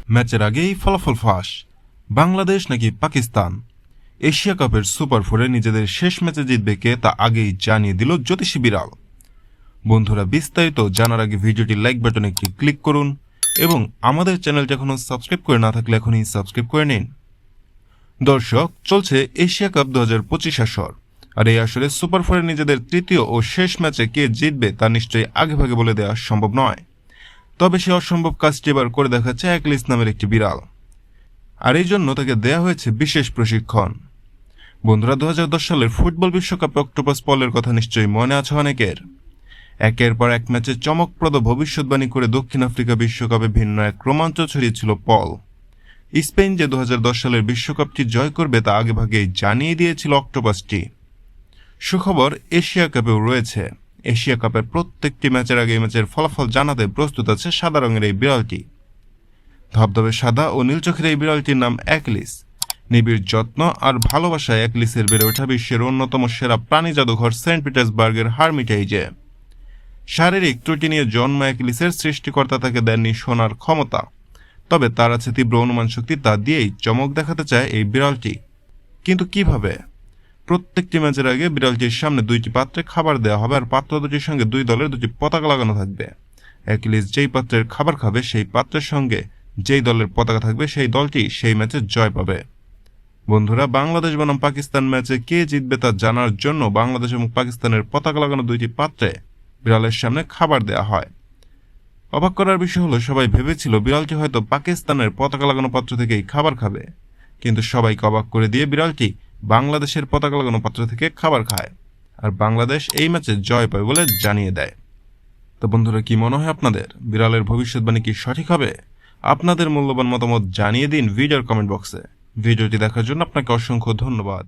ম্যাচের আগেই ফলাফল ফাঁস, বাংলাদেশ নাকি পাকিস্তান। এশিয়া কাপের সুপার ফোরে নিজেদের শেষ ম্যাচে জিতবে কে তা আগেই জানিয়ে দিল জ্যোতিষী বিড়াল। বন্ধুরা, বিস্তারিত জানার আগে ভিডিওটি লাইক বাটনে একটি ক্লিক করুন এবং আমাদের চ্যানেলটি এখনও সাবস্ক্রাইব করে না থাকলে এখনই সাবস্ক্রাইব করে নিন। দর্শক, চলছে এশিয়া কাপ 2025 আসর, আর এই আসরে সুপার ফোরে নিজেদের তৃতীয় ও শেষ ম্যাচে কে জিতবে তা নিশ্চয়ই আগেভাগে বলে দেওয়া সম্ভব নয়। তবে সে অসম্ভব কাজটি এবার করে দেখাচ্ছে অ্যাকিলিস নামের একটি বিড়াল, আর এই জন্য তাকে দেয়া হয়েছে বিশেষ প্রশিক্ষণ। বন্ধুরা, 2010 সালের ফুটবল বিশ্বকাপে অক্টোপাস পলের কথা নিশ্চয়ই মনে আছে অনেকের। একের পর এক ম্যাচে চমকপ্রদ ভবিষ্যৎবাণী করে দক্ষিণ আফ্রিকা বিশ্বকাপে ভিন্ন এক রোমাঞ্চ ছড়িয়েছিল পল। স্পেন যে 2010 সালের বিশ্বকাপটি জয় করবে তা আগেভাগেই জানিয়ে দিয়েছিল অক্টোপাসটি। সুখবর, এশিয়া কাপেও রয়েছে। এশিয়া কাপের প্রত্যেকটি ম্যাচের আগে ম্যাচের ফলাফল জানাতে প্রস্তুত আছে সাদা রঙের এই বিড়ালটি। ধবধবে সাদা ও নীল চোখের এই বিড়ালটির নাম অ্যাকিলিস। নিবিড় যত্ন আর ভালোবাসায় অ্যাকিলিসের বেড়ে ওঠা বিশ্বের অন্যতম সেরা প্রাণী জাদুঘর সেন্ট পিটার্সবার্গের হার্মিটাইজে। শারীরিক ত্রুটি নিয়ে জন্ম অ্যাকিলিসের সৃষ্টিকর্তা তাকে দেননি সোনার ক্ষমতা, তবে তার আছে তীব্র অনুমান শক্তি, তা দিয়েই চমক দেখাতে চায় এই বিড়ালটি। কিন্তু কিভাবে? প্রত্যেকটি ম্যাচের আগে বিড়ালটির সামনে 2টি পাত্রে খাবার দেওয়া হবে, আর পাত্র দুটির সঙ্গে 2 দলের 2টি পতাকা লাগানো থাকবে। অ্যাকিলিস যেই পাত্রের খাবার খাবে সেই পাত্রের সঙ্গে যেই দলের পতাকা থাকবে সেই দলটি সেই ম্যাচে জয় পাবে। বন্ধুরা, বাংলাদেশ বনাম পাকিস্তান ম্যাচে কে জিতবে তা জানার জন্য বাংলাদেশ এবং পাকিস্তানের পতাকা লাগানো 2টি পাত্রে বিড়ালের সামনে খাবার দেওয়া হয়। অবাক করার বিষয় হলো, সবাই ভেবেছিল বিড়ালটি হয়তো পাকিস্তানের পতাকা লাগানো পাত্র থেকেই খাবার খাবে, কিন্তু সবাইকে অবাক করে দিয়ে বিড়ালটি বাংলাদেশের পতাকা লাগানো পাত্র থেকে খাবার খায়, আর বাংলাদেশ এই ম্যাচে জয় পায় বলে জানিয়ে দেয়। তো বন্ধুরা, কি মনে হয় আপনাদের? বিড়ালের ভবিষ্যৎবাণী কি সঠিক হবে? আপনাদের মূল্যবান মতামত জানিয়ে দিন ভিডিওর কমেন্ট বক্সে। ভিডিওটি দেখার জন্য আপনাকে অসংখ্য ধন্যবাদ।